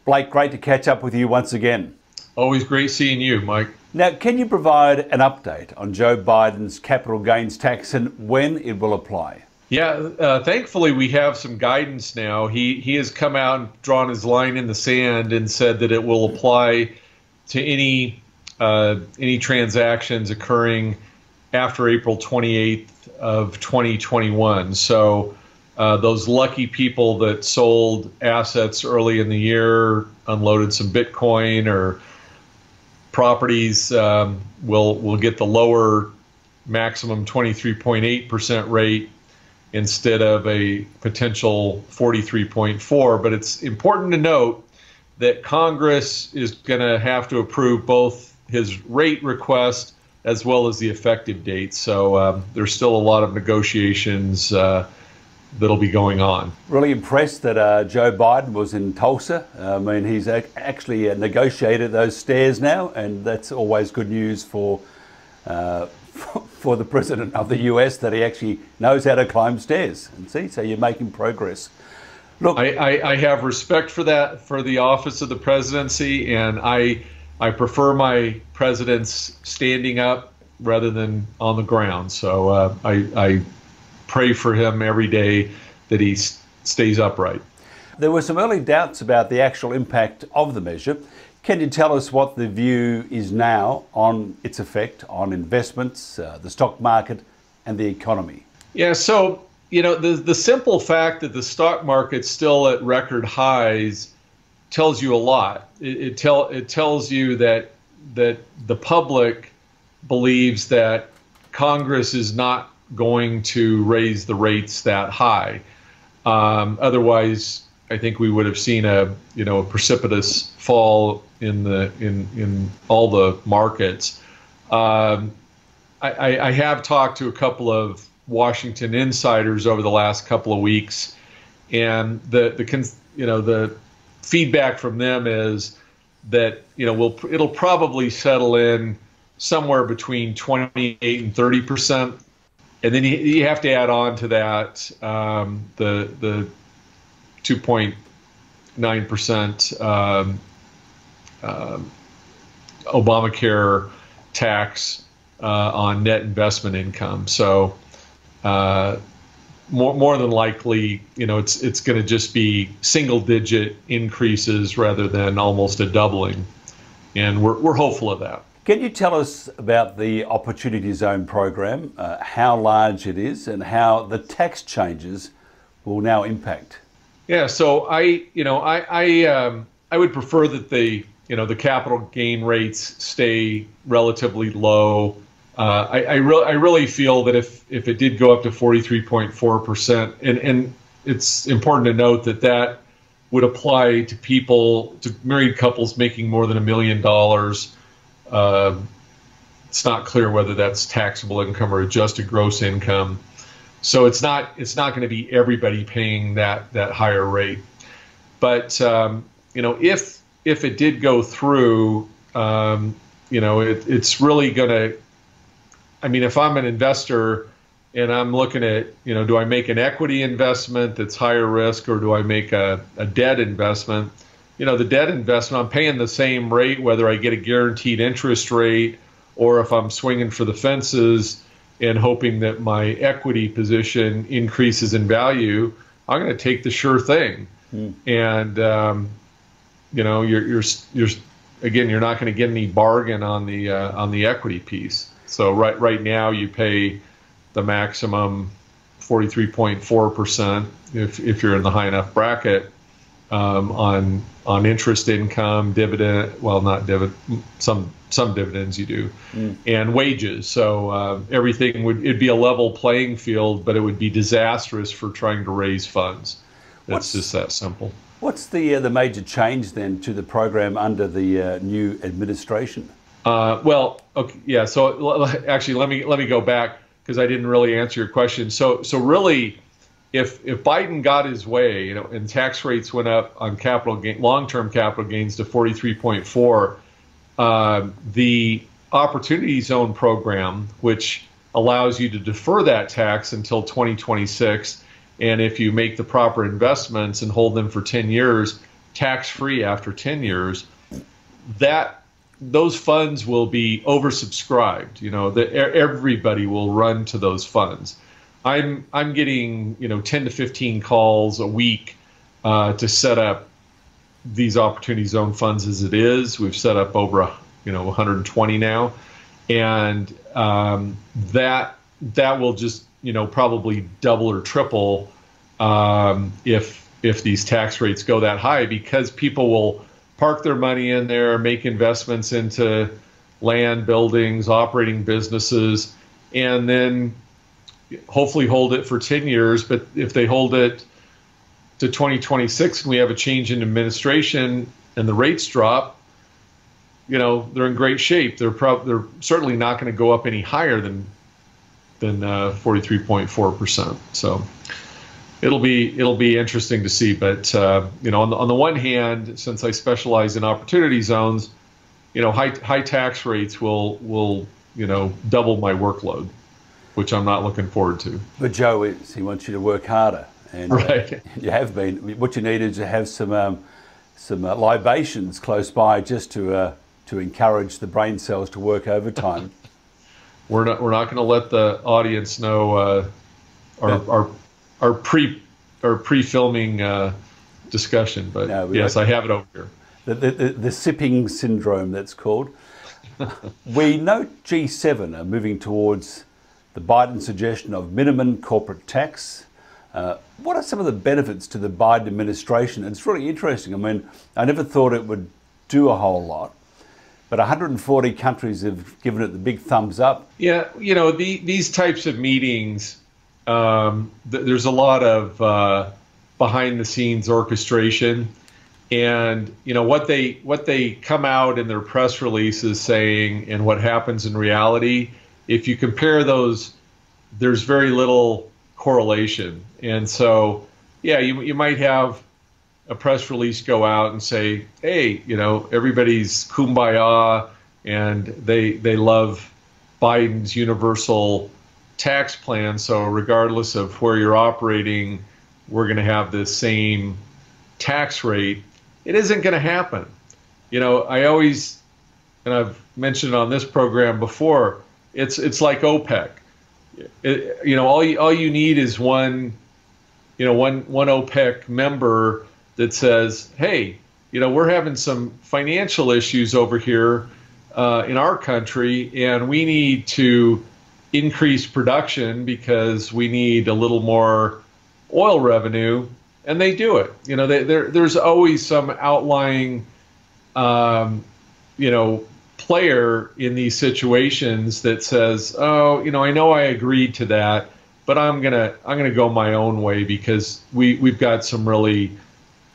Blake, great to catch up with you once again. Always great seeing you, Mike. Now, can you provide an update on Joe Biden's capital gains tax and when it will apply? Yeah, thankfully we have some guidance now. He has come out and drawn his line in the sand and said that it will apply to any transactions occurring after April 28th of 2021. So those lucky people that sold assets early in the year, unloaded some Bitcoin or properties, will get the lower maximum 23.8% rate instead of a potential 43.4%. But it's important to note that Congress is going to have to approve both his rate request as well as the effective date. So there's still a lot of negotiations that'll be going on. Really impressed that Joe Biden was in Tulsa. I mean, he's actually negotiated those stairs now, and that's always good news for the president of the US, that he actually knows how to climb stairs. And see, so you're making progress. Look, I have respect for that, for the office of the presidency, and I prefer my presidents standing up rather than on the ground. So I pray for him every day that he stays upright. There were some early doubts about the actual impact of the measure. Can you tell us what the view is now on its effect on investments, the stock market, and the economy? Yeah, so the simple fact that the stock market's still at record highs tells you a lot. It tells you that the public believes that Congress is not going to raise the rates that high. Otherwise, I think we would have seen a precipitous fall in all the markets. I have talked to a couple of Washington insiders over the last couple of weeks, and the feedback from them is that it'll probably settle in somewhere between 28 and 30%, and then you have to add on to that the 2.9% Obamacare tax on net investment income. So more than likely, it's going to just be single-digit increases rather than almost a doubling, and we're hopeful of that. Can you tell us about the Opportunity Zone program, how large it is, and how the tax changes will now impact? Yeah, so I would prefer that the capital gain rates stay relatively low. I really feel that if it did go up to 43.4%, and it's important to note that would apply to married couples making more than $1 million. It's not clear whether that's taxable income or adjusted gross income. So it's not going to be everybody paying that higher rate. But if it did go through, it's really going to. I mean, if I'm an investor and I'm looking at, do I make an equity investment that's higher risk, or do I make a debt investment? The debt investment, I'm paying the same rate whether I get a guaranteed interest rate or if I'm swinging for the fences and hoping that my equity position increases in value. I'm going to take the sure thing. And you're not going to get any bargain on the equity piece. So right now you pay the maximum 43.4% if you're in the high enough bracket on interest income, dividend, well, not dividend, some dividends you do, and wages. So it'd be a level playing field, but it would be disastrous for trying to raise funds. It's just that simple. What's the major change then to the program under the new administration? Well, okay, yeah. So actually, let me go back because I didn't really answer your question. So really, if Biden got his way, and tax rates went up on long-term capital gains to 43.4, the Opportunity Zone program, which allows you to defer that tax until 2026, and if you make the proper investments and hold them for 10 years, tax-free after 10 years, that those funds will be oversubscribed. Everybody will run to those funds. I'm getting 10 to 15 calls a week to set up these opportunity zone funds as it is. We've set up over 120 now, and that will just probably double or triple if these tax rates go that high, because people will park their money in there, make investments into land, buildings, operating businesses, and then hopefully hold it for 10 years. But if they hold it to 2026 and we have a change in administration and the rates drop, they're in great shape. They're certainly not going to go up any higher than 43.4%. So it'll be interesting to see. But on the one hand, since I specialize in opportunity zones, high tax rates will double my workload, which I'm not looking forward to. But Joe, he wants you to work harder, and right. You have been. What you need is to have some libations close by, just to encourage the brain cells to work overtime. We're not going to let the audience know our pre-filming discussion, but no, yes, I have it over here. The sipping syndrome, that's called. We know G7 are moving towards the Biden suggestion of minimum corporate tax. What are some of the benefits to the Biden administration? It's really interesting. I mean, I never thought it would do a whole lot, but 140 countries have given it the big thumbs up. Yeah, these types of meetings, there's a lot of behind-the-scenes orchestration, and what they come out in their press releases saying and what happens in reality, if you compare those, there's very little correlation. And so, yeah, you might have a press release go out and say, hey, everybody's kumbaya and they love Biden's universal tax plan, so regardless of where you're operating, we're going to have the same tax rate. It isn't going to happen. I always, and I've mentioned on this program before, it's like OPEC. All you need is one OPEC member that says, hey, we're having some financial issues over here in our country, and we need to increase production because we need a little more oil revenue, and they do it. There's always some outlying, player in these situations that says, oh, I know I agreed to that, but I'm gonna go my own way because we've got some really,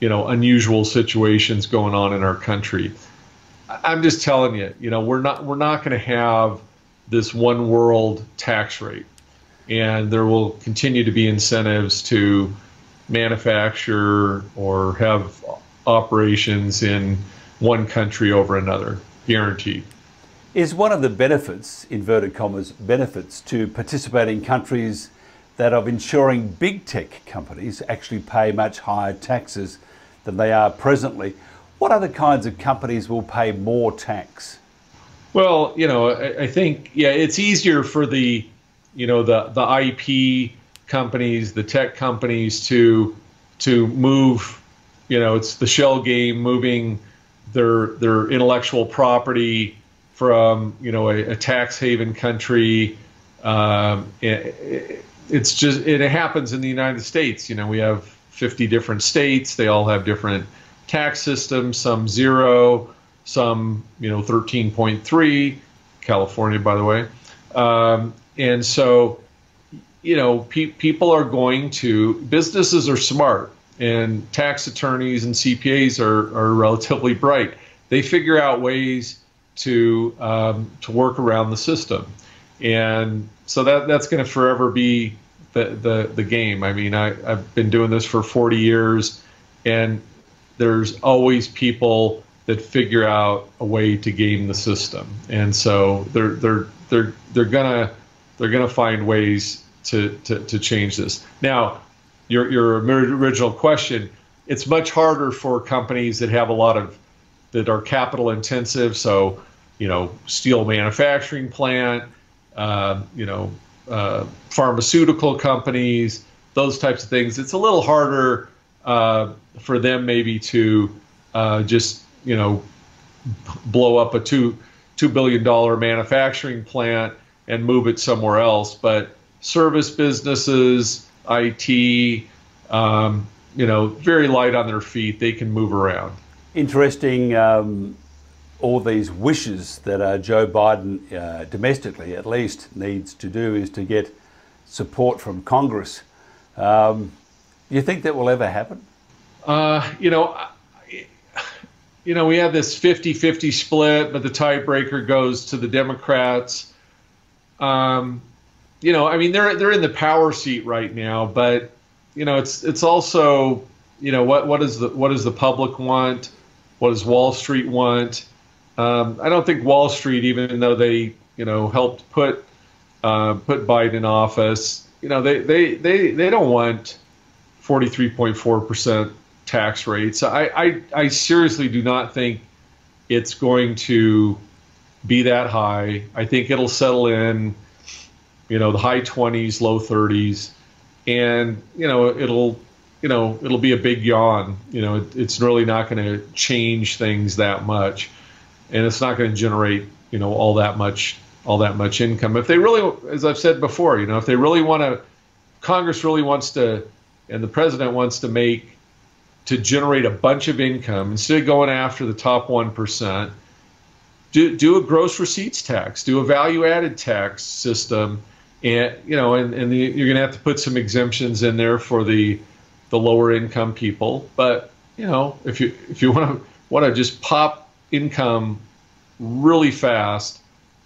unusual situations going on in our country. I'm just telling you, we're not going to have this one world tax rate, and there will continue to be incentives to manufacture or have operations in one country over another, guaranteed. Is one of the benefits, inverted commas, benefits to participating countries that of ensuring big tech companies actually pay much higher taxes than they are presently? What other kinds of companies will pay more tax? Well, I think, it's easier for the IP companies, the tech companies to move, it's the shell game, moving their intellectual property from, a tax haven country. It happens in the United States. We have 50 different states. They all have different tax systems, some 0, some 13.3, California, by the way. And so, people are businesses are smart, and tax attorneys and CPAs are relatively bright. They figure out ways to work around the system. And so that's going to forever be the game. I mean, I've been doing this for 40 years, and there's always people that figure out a way to game the system, and so they're gonna find ways to change this. Now, your original question, it's much harder for companies that have a lot of that are capital intensive. So, steel manufacturing plant, pharmaceutical companies, those types of things. It's a little harder for them maybe to just blow up a $2 billion manufacturing plant and move it somewhere else. But service businesses, IT, very light on their feet. They can move around. Interesting, all these wishes that Joe Biden, domestically at least, needs to do is to get support from Congress. Do you think that will ever happen? We have this 50-50 split, but the tiebreaker goes to the Democrats. They're in the power seat right now, but it's also, what does the public want? What does Wall Street want? I don't think Wall Street, even though they helped put Biden in office, they don't want 43.4% tax rates. I seriously do not think it's going to be that high. I think it'll settle in, the high 20s, low 30s, and it'll be a big yawn. It's really not going to change things that much, and it's not going to generate all that much income. If they really, as I've said before, if they really want to, Congress really wants to, and the president wants to generate a bunch of income instead of going after the top 1%. Do a gross receipts tax, do a value-added tax system, and you're going to have to put some exemptions in there for the lower income people. But if you want to just pop income really fast,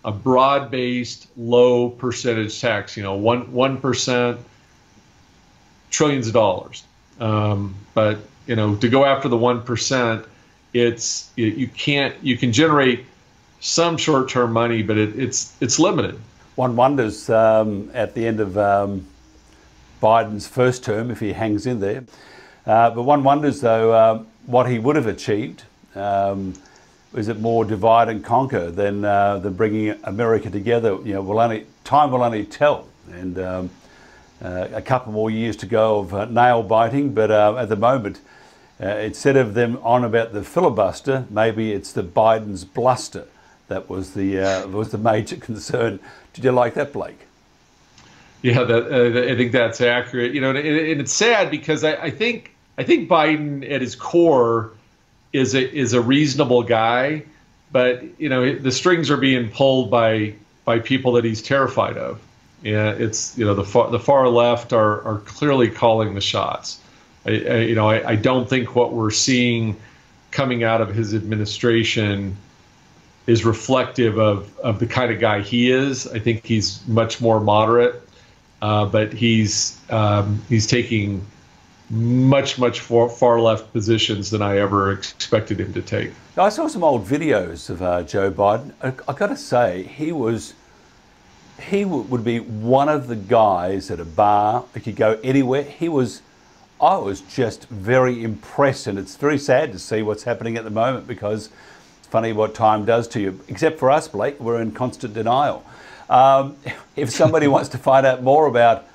a broad-based, low percentage tax, 1%, trillions of dollars. But to go after the 1%, you can generate some short-term money, but it's limited. One wonders at the end of Biden's first term, if he hangs in there, but one wonders though what he would have achieved. Is it more divide and conquer than bringing America together? Time will only tell, and a couple more years to go of nail biting. But at the moment, instead of them on about the filibuster, maybe it's the Biden's bluster that was the major concern. Did you like that, Blake? Yeah, I think that's accurate. And it's sad because I think Biden at his core is a reasonable guy, but the strings are being pulled by people that he's terrified of. Yeah, it's the far left are clearly calling the shots. I don't think what we're seeing coming out of his administration is reflective of the kind of guy he is. I think he's much more moderate, but he's taking much far left positions than I ever expected him to take. I saw some old videos of Joe Biden. I got to say, he would be one of the guys at a bar. He could go anywhere. I was just very impressed, and it's very sad to see what's happening at the moment, because it's funny what time does to you. Except for us, Blake, we're in constant denial. If somebody wants to find out more about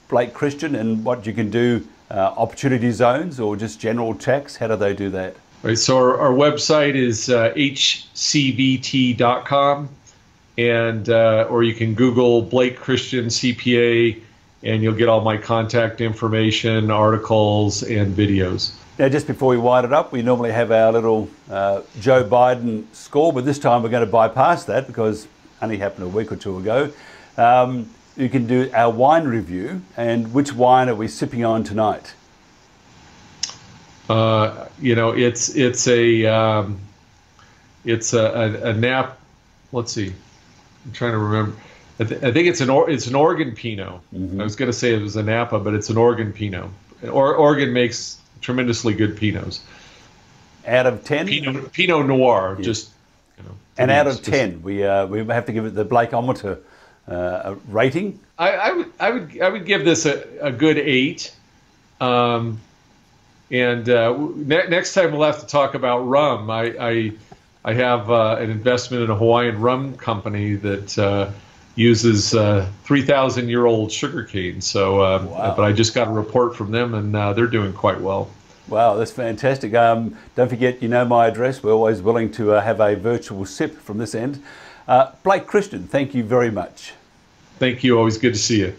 Blake Christian and what you can do, opportunity zones or just general tax, how do they do that? Right, so our website is hcvt.com, and or you can Google Blake Christian CPA, and you'll get all my contact information, articles, and videos. Now, just before we wind it up, we normally have our little Joe Biden score, but this time we're going to bypass that because it only happened a week or two ago. You can do our wine review, and which wine are we sipping on tonight? It's a nap. Let's see. I'm trying to remember. I think it's an Oregon Pinot. Mm-hmm. I was going to say it was a Napa, but it's an Oregon Pinot. Oregon makes tremendously good Pinots. Out of 10? Pinot Noir, yes. Just. And out of 10, we have to give it the Blake-ometer a rating. I would give this a good 8. And next time we'll have to talk about rum. I have an investment in a Hawaiian rum company that uses 3,000-year-old sugarcane. So, Wow. but I just got a report from them, and they're doing quite well. Wow, that's fantastic. Don't forget, you know my address. We're always willing to have a virtual sip from this end. Blake Christian, thank you very much. Thank you. Always good to see you.